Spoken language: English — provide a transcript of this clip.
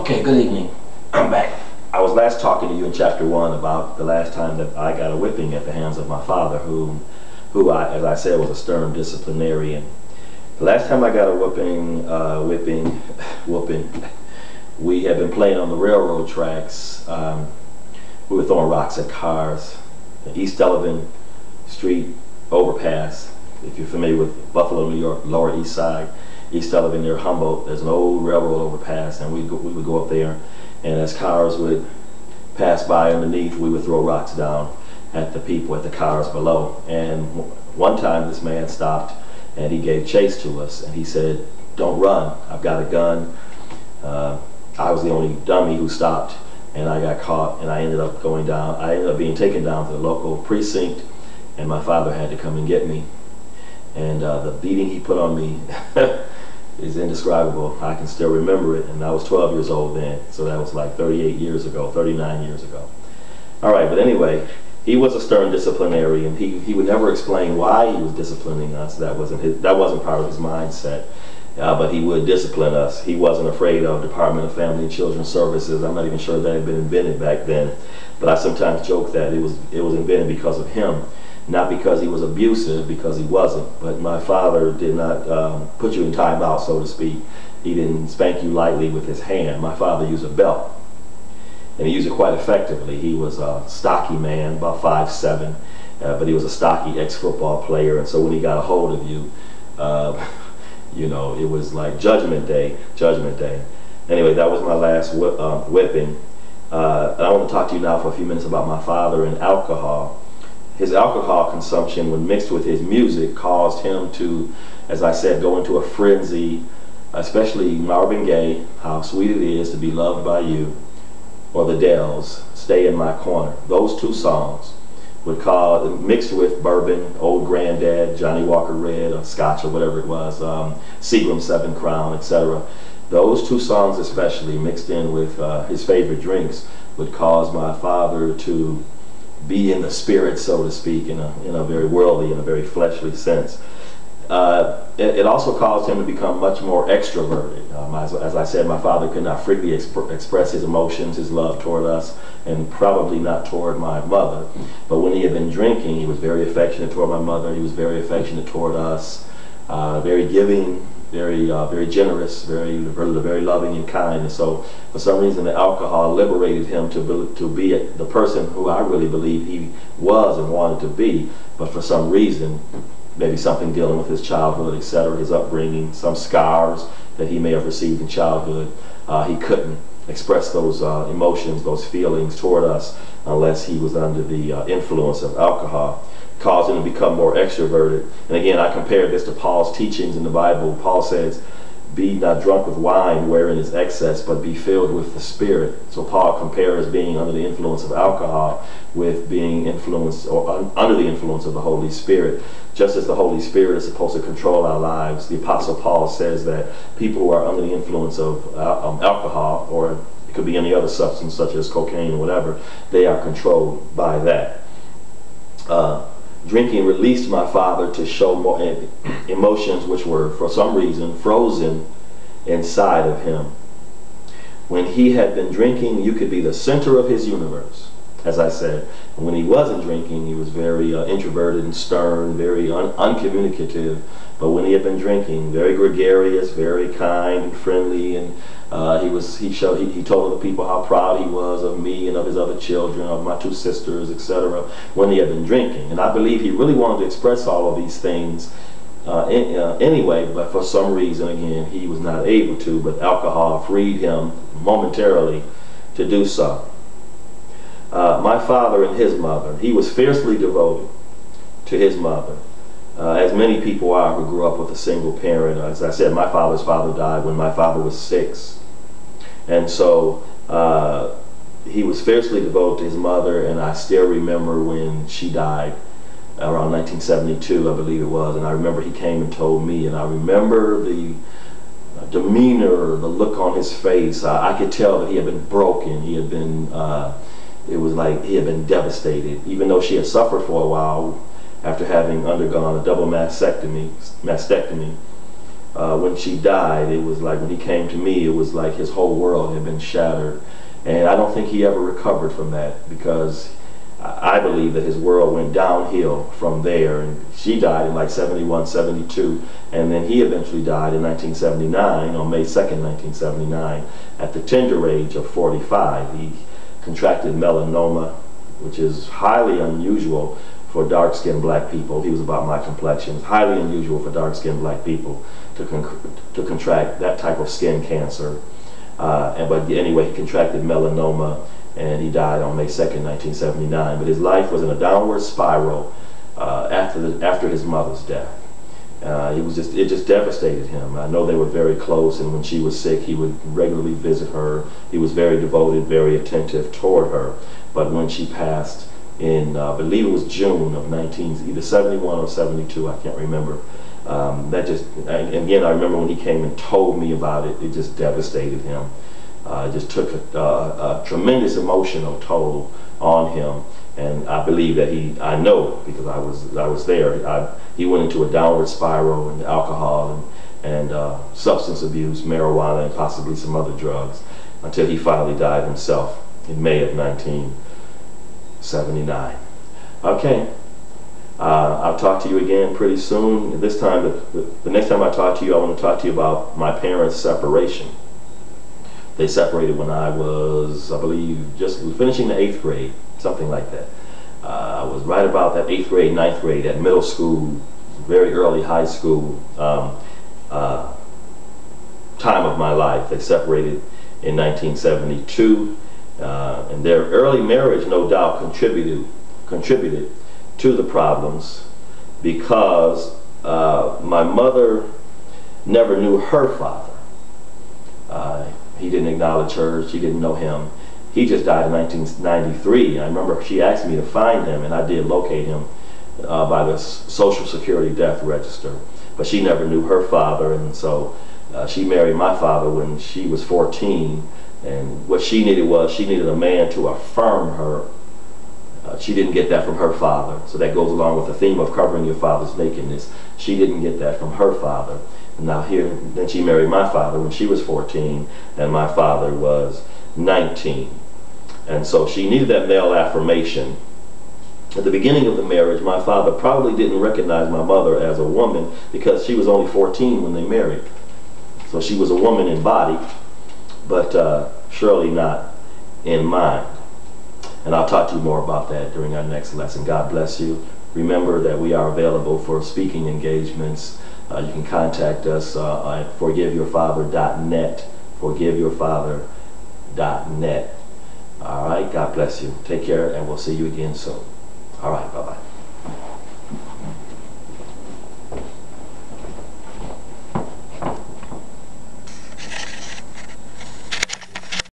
Okay, good evening. I'm back. I was last talking to you in chapter 1 about the last time that I got a whipping at the hands of my father, who as I said, was a stern disciplinarian. The last time I got a whooping, we had been playing on the railroad tracks. We were throwing rocks at cars. East Sullivan Street overpass. If you're familiar with Buffalo, New York, Lower East Side, East Sullivan near Humboldt, there's an old railroad overpass, and we would go up there, and as cars would pass by underneath, we would throw rocks down at the people, at the cars below. And one time this man stopped and he gave chase to us, and he said, "Don't run, I've got a gun." I was the only dummy who stopped, and I got caught, and I ended up being taken down to the local precinct, and my father had to come and get me. And the beating he put on me is indescribable. I can still remember it, and I was 12 years old then, so that was like 38 years ago, 39 years ago. All right, but anyway, he was a stern disciplinarian. He would never explain why he was disciplining us. That wasn't part of his mindset. But he would discipline us. He wasn't afraid of Department of Family and Children's Services. I'm not even sure that had been invented back then, but I sometimes joke that it was invented because of him. Not because he was abusive, because he wasn't. But my father did not put you in timeout, so to speak. He didn't spank you lightly with his hand. My father used a belt, and he used it quite effectively. He was a stocky man, about 5'7", but he was a stocky ex-football player, and so when he got a hold of you, you know, it was like Judgment Day. Anyway, that was my last whipping. And I want to talk to you now for a few minutes about my father and alcohol. His alcohol consumption, when mixed with his music, caused him to, as I said, go into a frenzy, especially Marvin Gaye, "How Sweet It Is to Be Loved by You," or the Dells, "Stay in My Corner." Those two songs would cause, mixed with bourbon, Old Granddad, Johnny Walker Red, or Scotch, or whatever it was, Seagram 7 Crown, etc. Those two songs especially, mixed in with his favorite drinks, would cause my father to be in the spirit, so to speak, in a very worldly, in a very fleshly sense. It also caused him to become much more extroverted. As I said, my father could not freely express his emotions, his love toward us, and probably not toward my mother. But when he had been drinking, he was very affectionate toward my mother. He was very affectionate toward us, very giving, very generous, very loving and kind. And so, for some reason, the alcohol liberated him to be the person who I really believe he was and wanted to be. But for some reason, maybe something dealing with his childhood, etc., his upbringing, some scars that he may have received in childhood, he couldn't express those emotions, those feelings toward us unless he was under the influence of alcohol, caused him to become more extroverted. And again, I compare this to Paul's teachings in the Bible. Paul says, "Be not drunk with wine wherein is excess, but be filled with the Spirit." So Paul compares being under the influence of alcohol with being influenced or under the influence of the Holy Spirit. Just as the Holy Spirit is supposed to control our lives, the Apostle Paul says that people who are under the influence of alcohol, or it could be any other substance such as cocaine or whatever, they are controlled by that. Drinking released my father to show more emotions which were, for some reason, frozen inside of him. When he had been drinking, you could be the center of his universe, as I said. And when he wasn't drinking, he was very introverted and stern, very uncommunicative. But when he had been drinking, very gregarious, very kind and friendly, and he told other people how proud he was of me and of his other children, of my 2 sisters, etc. when he had been drinking. And I believe he really wanted to express all of these things anyway, but for some reason, again, he was not able to, but alcohol freed him momentarily to do so. My father and his mother, he was fiercely devoted to his mother. As many people are who grew up with a single parent. As I said, my father's father died when my father was 6. And so he was fiercely devoted to his mother, and I still remember when she died, around 1972, I believe it was, and I remember he came and told me, and I remember the demeanor, the look on his face. I could tell that he had been broken. He had been, it was like he had been devastated, even though she had suffered for a while after having undergone a double mastectomy. when she died, it was like when he came to me, it was like his whole world had been shattered. And I don't think he ever recovered from that, because I believe that his world went downhill from there. And she died in like 71, 72, and then he eventually died in 1979, on May 2nd, 1979, at the tender age of 45. He contracted melanoma, which is highly unusual for dark-skinned black people. He was about my complexion. It's highly unusual for dark-skinned black people to contract that type of skin cancer. But anyway, he contracted melanoma, and he died on May 2nd, 1979. But his life was in a downward spiral after his mother's death. It just devastated him. I know they were very close, and when she was sick, he would regularly visit her. He was very devoted, very attentive toward her. But when she passed in, I believe it was June of either 71 or 72, I can't remember. Again, I remember when he came and told me about it, it just devastated him. It just took a tremendous emotional toll on him. And I believe that I know, because I was there, he went into a downward spiral, and alcohol and substance abuse, marijuana, and possibly some other drugs, until he finally died himself in May of 1979. Okay, I'll talk to you again pretty soon. This time, the next time I talk to you, I want to talk to you about my parents' separation. They separated when I was, I believe, just finishing the 8th grade, something like that. I was right about that 8th grade, 9th grade, at middle school, very early high school time of my life. They separated in 1972, and their early marriage, no doubt, contributed to the problems, because my mother never knew her father. He didn't acknowledge her. She didn't know him. He just died in 1993. I remember she asked me to find him, and I did locate him by the Social Security death register. But she never knew her father, and so she married my father when she was 14. And what she needed a man to affirm her. She didn't get that from her father. So that goes along with the theme of covering your father's nakedness. She didn't get that from her father. Now then she married my father when she was 14, and my father was 19. And so she needed that male affirmation. At the beginning of the marriage, my father probably didn't recognize my mother as a woman, because she was only 14 when they married. So she was a woman in body, but surely not in mind. And I'll talk to you more about that during our next lesson. God bless you. Remember that we are available for speaking engagements. You can contact us at forgiveyourfather.net, forgiveyourfather.net. All right, God bless you. Take care, and we'll see you again soon. All right, bye-bye.